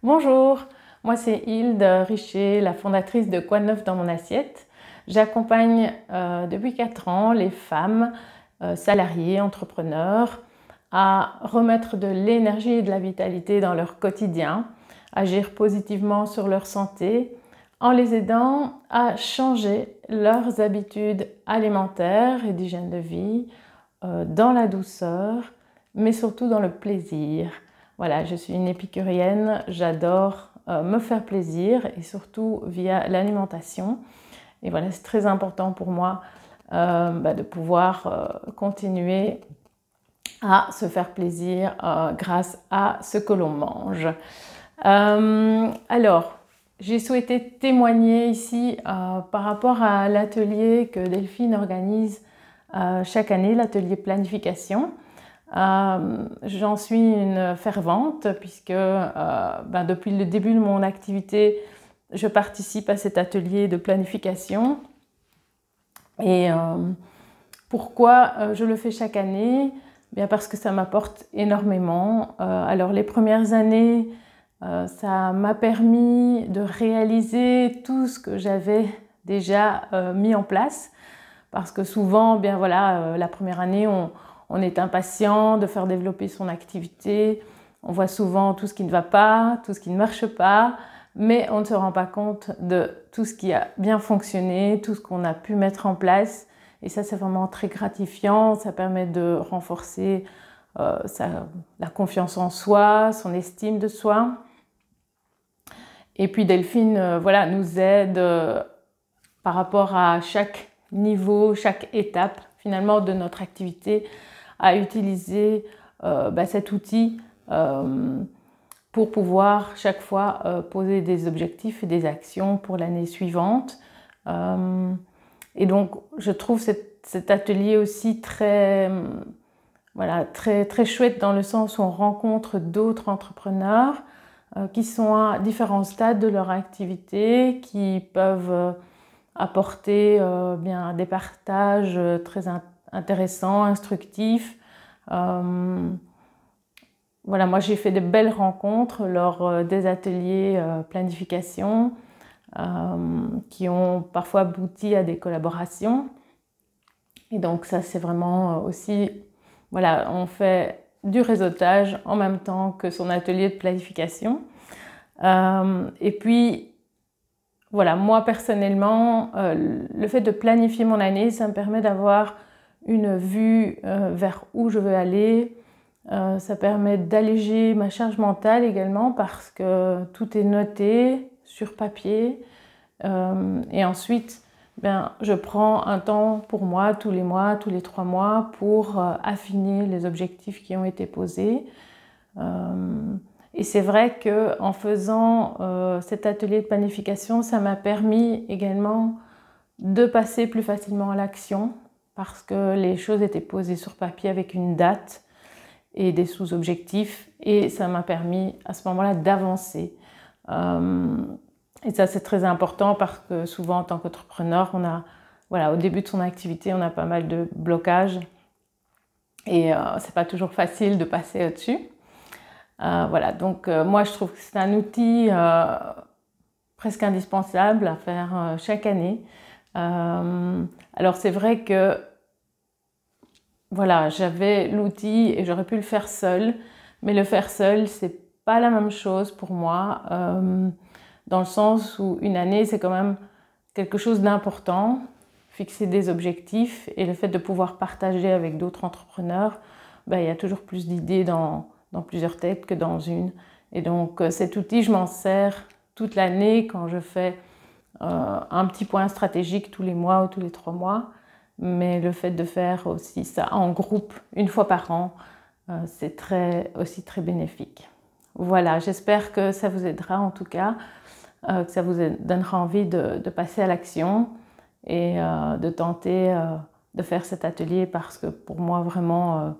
Bonjour, moi c'est Hilde Richer, la fondatrice de Quoi de neuf dans mon assiette. J'accompagne depuis 4 ans les femmes salariées, entrepreneurs, à remettre de l'énergie et de la vitalité dans leur quotidien, agir positivement sur leur santé, en les aidant à changer leurs habitudes alimentaires et d'hygiène de vie dans la douceur, mais surtout dans le plaisir. Voilà, je suis une épicurienne, j'adore me faire plaisir et surtout via l'alimentation. Et voilà, c'est très important pour moi de pouvoir continuer à se faire plaisir grâce à ce que l'on mange. Alors, j'ai souhaité témoigner ici par rapport à l'atelier que Delphine organise chaque année, l'atelier planification. J'en suis une fervente puisque depuis le début de mon activité, je participe à cet atelier de planification. Et pourquoi je le fais chaque année? Bien parce que ça m'apporte énormément. Alors les premières années, ça m'a permis de réaliser tout ce que j'avais déjà mis en place. Parce que souvent, bien voilà, la première année, on est impatient de faire développer son activité. On voit souvent tout ce qui ne va pas, tout ce qui ne marche pas, mais on ne se rend pas compte de tout ce qui a bien fonctionné, tout ce qu'on a pu mettre en place. Et ça, c'est vraiment très gratifiant. Ça permet de renforcer la confiance en soi, son estime de soi. Et puis Delphine, voilà, nous aide par rapport à chaque niveau, chaque étape finalement de notre activité à utiliser cet outil pour pouvoir chaque fois poser des objectifs et des actions pour l'année suivante. Et donc je trouve cet atelier aussi très chouette dans le sens où on rencontre d'autres entrepreneurs qui sont à différents stades de leur activité, qui peuvent apporter des partages très intéressants, instructifs. Voilà, moi j'ai fait de belles rencontres lors des ateliers planification qui ont parfois abouti à des collaborations. Et donc ça c'est vraiment aussi, voilà, on fait du réseautage en même temps que son atelier de planification. Et puis, voilà, moi personnellement, le fait de planifier mon année, ça me permet d'avoir une vue vers où je veux aller. Ça permet d'alléger ma charge mentale également parce que tout est noté sur papier. Et ensuite, je prends un temps pour moi, tous les 3 mois, pour affiner les objectifs qui ont été posés. Et c'est vrai qu'en faisant cet atelier de planification, ça m'a permis également de passer plus facilement à l'action parce que les choses étaient posées sur papier avec une date et des sous-objectifs et ça m'a permis à ce moment-là d'avancer. Et ça c'est très important parce que souvent en tant qu'entrepreneur, au début de son activité, on a pas mal de blocages et c'est pas toujours facile de passer au-dessus. Donc moi je trouve que c'est un outil presque indispensable à faire chaque année. Alors c'est vrai que voilà, j'avais l'outil et j'aurais pu le faire seule, mais le faire seul, c'est pas la même chose pour moi, dans le sens où une année, c'est quand même quelque chose d'important, fixer des objectifs et le fait de pouvoir partager avec d'autres entrepreneurs, il y a toujours plus d'idées dans plusieurs têtes que dans une. Et donc cet outil, je m'en sers toute l'année quand je fais un petit point stratégique tous les mois ou tous les 3 mois. Mais le fait de faire aussi ça en groupe une fois par an, c'est aussi très bénéfique. Voilà, j'espère que ça vous aidera en tout cas, que ça vous donnera envie de passer à l'action et de tenter de faire cet atelier parce que pour moi vraiment,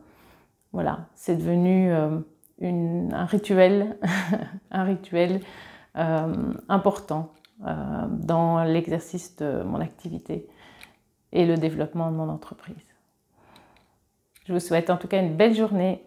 c'est devenu un rituel, un rituel important dans l'exercice de mon activité et le développement de mon entreprise. Je vous souhaite en tout cas une belle journée.